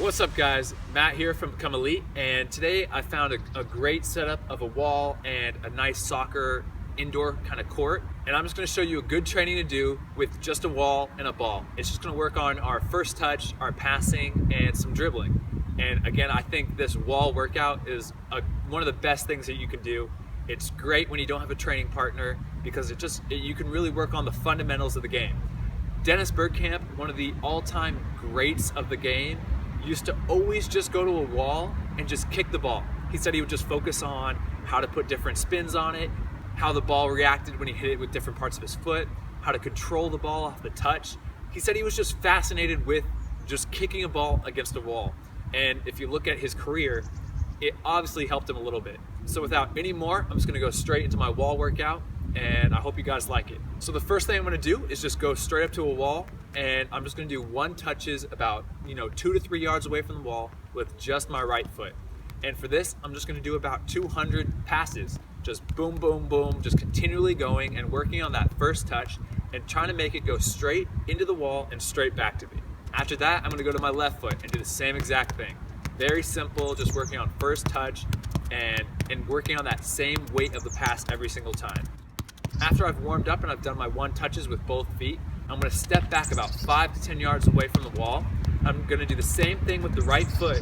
What's up guys, Matt here from Become Elite, and today I found a great setup of a wall and a nice soccer indoor kind of court, and I'm just going to show you a good training to do with just a wall and a ball. It's just going to work on our first touch, our passing, and some dribbling. And again, I think this wall workout is one of the best things that you can do. It's great when you don't have a training partner because you can really work on the fundamentals of the game. Dennis Bergkamp, one of the all-time greats of the game, used to always just go to a wall and just kick the ball. He said he would just focus on how to put different spins on it, how the ball reacted when he hit it with different parts of his foot, how to control the ball off the touch. He said he was just fascinated with just kicking a ball against a wall. And if you look at his career, it obviously helped him a little bit. So without any more, I'm just gonna go straight into my wall workout, and I hope you guys like it. So the first thing I'm gonna do is just go straight up to a wall, and I'm just gonna do one touches about 2 to 3 yards away from the wall with just my right foot. And for this, I'm just gonna do about 200 passes. Just boom, boom, boom, just continually going and working on that first touch and trying to make it go straight into the wall and straight back to me. After that, I'm gonna go to my left foot and do the same exact thing. Very simple, just working on first touch and working on that same weight of the pass every single time. After I've warmed up and I've done my one touches with both feet, I'm gonna step back about 5 to 10 yards away from the wall. I'm gonna do the same thing with the right foot,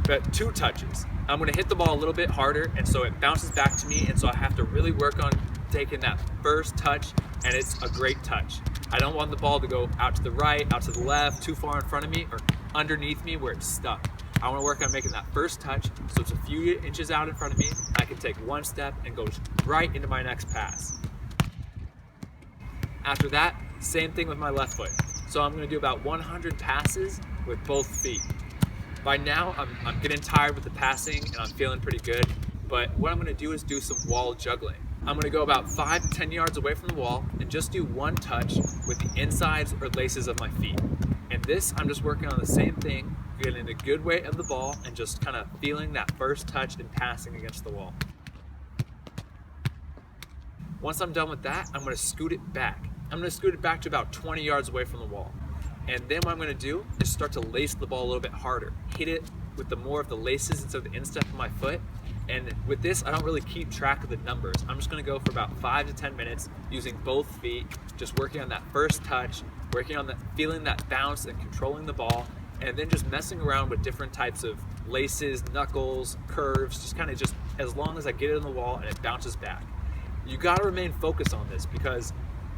but 2 touches. I'm gonna hit the ball a little bit harder, and so it bounces back to me, and so I have to really work on taking that first touch, and it's a great touch. I don't want the ball to go out to the right, out to the left, too far in front of me, or underneath me where it's stuck. I wanna work on making that first touch so it's a few inches out in front of me. I can take one step and go right into my next pass. After that, same thing with my left foot. So I'm gonna do about 100 passes with both feet. By now, I'm getting tired with the passing and I'm feeling pretty good, but what I'm gonna do is do some wall juggling. I'm gonna go about 5 to 10 yards away from the wall and just do one touch with the insides or laces of my feet. And this, I'm just working on the same thing, getting a good weight of the ball and just kind of feeling that first touch and passing against the wall. Once I'm done with that, I'm gonna scoot it back. I'm gonna scoot it back to about 20 yards away from the wall. And then what I'm gonna do is start to lace the ball a little bit harder. Hit it with the more of the laces instead of the instep of my foot. And with this, I don't really keep track of the numbers. I'm just gonna go for about 5 to 10 minutes using both feet, just working on that first touch, working on feeling that bounce and controlling the ball, and then just messing around with different types of laces, knuckles, curves, just as long as I get it on the wall and it bounces back. You gotta remain focused on this because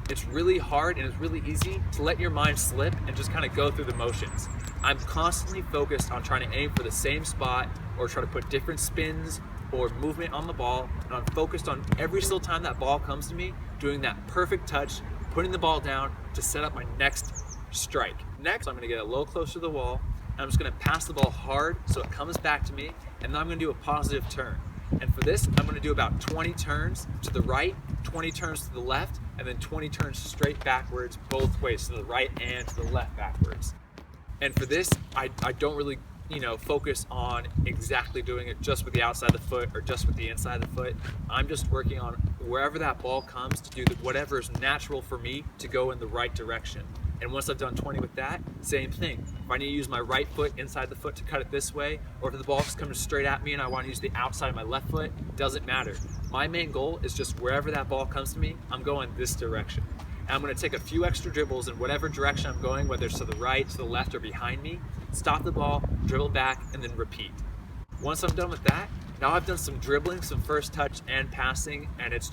it's really hard and it's really easy to let your mind slip and just kind of go through the motions. I'm constantly focused on trying to aim for the same spot or try to put different spins or movement on the ball, and I'm focused on every single time that ball comes to me, doing that perfect touch, putting the ball down to set up my next strike. Next, I'm gonna get a little closer to the wall, and I'm just gonna pass the ball hard so it comes back to me, and then I'm gonna do a positive turn. And for this, I'm gonna do about 20 turns to the right, 20 turns to the left, and then 20 turns straight backwards both ways, to the right and to the left backwards. And for this, I don't really focus on exactly doing it just with the outside of the foot or just with the inside of the foot. I'm just working on wherever that ball comes to do whatever is natural for me to go in the right direction. And once I've done 20 with that, same thing. If I need to use my right foot inside the foot to cut it this way, or if the ball's coming straight at me and I want to use the outside of my left foot, doesn't matter. My main goal is just wherever that ball comes to me, I'm going this direction. And I'm gonna take a few extra dribbles in whatever direction I'm going, whether it's to the right, to the left, or behind me, stop the ball, dribble back, and then repeat. Once I'm done with that, now I've done some dribbling, some first touch and passing, and it's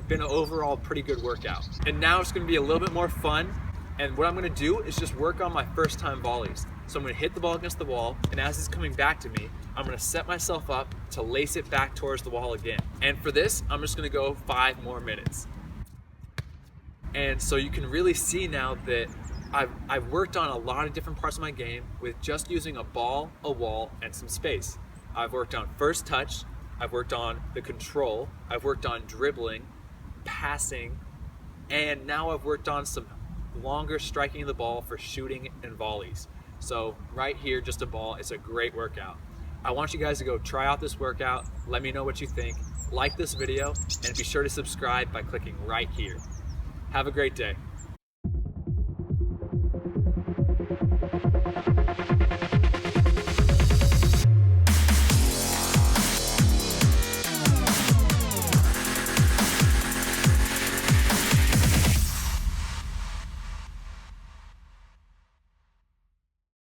been an overall pretty good workout. And now it's gonna be a little bit more fun. And what I'm gonna do is just work on my first time volleys. So I'm gonna hit the ball against the wall, and as it's coming back to me, I'm gonna set myself up to lace it back towards the wall again. And for this, I'm just gonna go 5 more minutes. And so you can really see now that I've worked on a lot of different parts of my game with just using a ball, a wall, and some space. I've worked on first touch, I've worked on the control, I've worked on dribbling, passing, and now I've worked on some longer striking the ball for shooting and volleys. So right here, just a ball, it's a great workout. I want you guys to go try out this workout, let me know what you think, like this video, and be sure to subscribe by clicking right here. Have a great day.